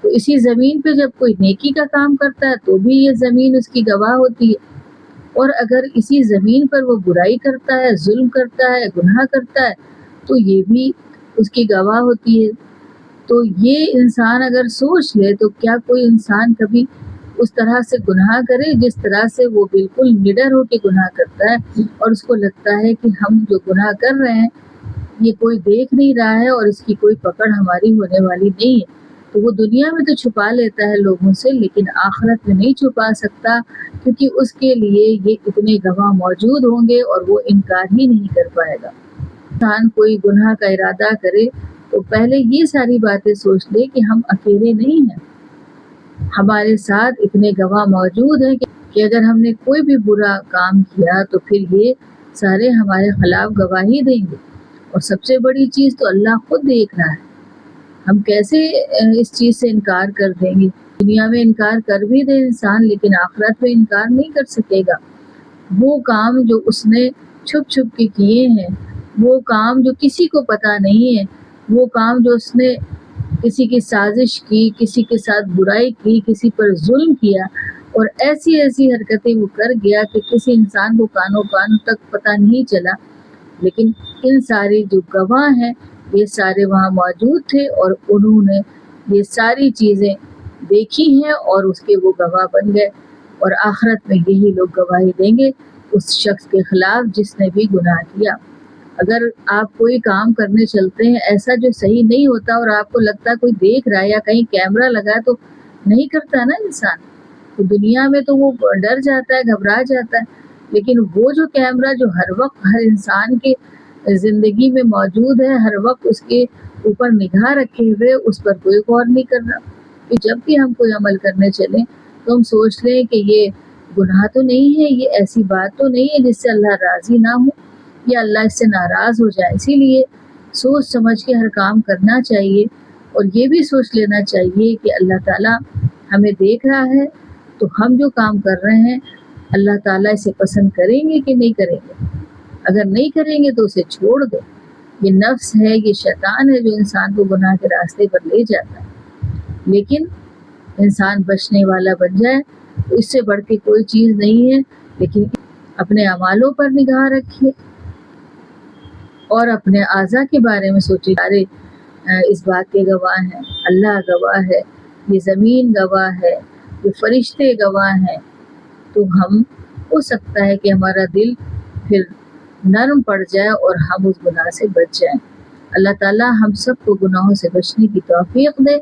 تو اسی زمین پہ جب کوئی نیکی کا کام کرتا ہے تو بھی یہ زمین اس کی گواہ ہوتی ہے، اور اگر اسی زمین پر وہ برائی کرتا ہے، ظلم کرتا ہے، گناہ کرتا ہے تو یہ بھی اس کی گواہ ہوتی ہے۔ تو یہ انسان اگر سوچ لے تو کیا کوئی انسان کبھی اس طرح سے گناہ کرے جس طرح سے وہ بالکل نڈر ہو کے گناہ کرتا ہے، اور اس کو لگتا ہے کہ ہم جو گناہ کر رہے ہیں یہ کوئی دیکھ نہیں رہا ہے اور اس کی کوئی پکڑ ہماری ہونے والی نہیں ہے، تو وہ دنیا میں تو چھپا لیتا ہے لوگوں سے، لیکن آخرت میں نہیں چھپا سکتا، کیونکہ اس کے لیے یہ اتنے گواہ موجود ہوں گے اور وہ انکار ہی نہیں کر پائے گا۔ انسان کوئی گناہ کا ارادہ کرے تو پہلے یہ ساری باتیں سوچ لے کہ ہم اکیلے نہیں ہیں، ہمارے ساتھ اتنے گواہ موجود ہیں کہ اگر ہم نے کوئی بھی برا کام کیا تو پھر یہ سارے ہمارے خلاف گواہی دیں گے، اور سب سے بڑی چیز تو اللہ خود دیکھ رہا ہے، ہم کیسے اس چیز سے انکار کر دیں گے؟ دنیا میں انکار کر بھی دے انسان لیکن آخرت میں انکار نہیں کر سکے گا۔ وہ کام جو اس نے چھپ چھپ کے کیے ہیں، وہ کام جو کسی کو پتہ نہیں ہے، وہ کام جو اس نے کسی کی سازش کی، کسی کے ساتھ برائی کی، کسی پر ظلم کیا، اور ایسی ایسی حرکتیں وہ کر گیا کہ کسی انسان کو کانوں کان تک پتہ نہیں چلا، لیکن ان سارے جو گواہ ہیں یہ سارے وہاں موجود تھے اور انہوں نے یہ ساری چیزیں دیکھی ہیں اور اس کے وہ گواہ بن گئے، اور آخرت میں یہی لوگ گواہی دیں گے اس شخص کے خلاف جس نے بھی گناہ کیا۔ اگر آپ کوئی کام کرنے چلتے ہیں ایسا جو صحیح نہیں ہوتا اور آپ کو لگتا ہے کوئی دیکھ رہا ہے یا کہیں کیمرہ لگا ہے تو نہیں کرتا نا انسان، تو دنیا میں تو وہ ڈر جاتا ہے، گھبرا جاتا ہے، لیکن وہ جو کیمرہ جو ہر وقت ہر انسان کے زندگی میں موجود ہے، ہر وقت اس کے اوپر نگاہ رکھے ہوئے، اس پر کوئی غور نہیں کر رہا، کہ جب بھی ہم کوئی عمل کرنے چلیں تو ہم سوچ لیں کہ یہ گناہ تو نہیں ہے، یہ ایسی بات تو نہیں ہے جس سے اللہ راضی نہ ہو یا اللہ اس سے ناراض ہو جائے۔ اسی لیے سوچ سمجھ کے ہر کام کرنا چاہیے، اور یہ بھی سوچ لینا چاہیے کہ اللہ تعالیٰ ہمیں دیکھ رہا ہے، تو ہم جو کام کر رہے ہیں اللہ تعالیٰ اسے پسند کریں گے کہ نہیں کریں گے؟ اگر نہیں کریں گے تو اسے چھوڑ دو، یہ نفس ہے، یہ شیطان ہے جو انسان کو گناہ کے راستے پر لے جاتا ہے، لیکن انسان بچنے والا بن جائے تو اس سے بڑھ کے کوئی چیز نہیں ہے، لیکن اپنے اعمالوں پر نگاہ رکھیے اور اپنے اعضاء کے بارے میں سوچیے، سارے اس بات کے گواہ ہیں، اللہ گواہ ہے، یہ زمین گواہ ہے، یہ فرشتے گواہ ہیں، تو ہم ہو سکتا ہے کہ ہمارا دل پھر نرم پڑ جائے اور ہم اس گناہ سے بچ جائیں۔ اللہ تعالیٰ ہم سب کو گناہوں سے بچنے کی توفیق دے۔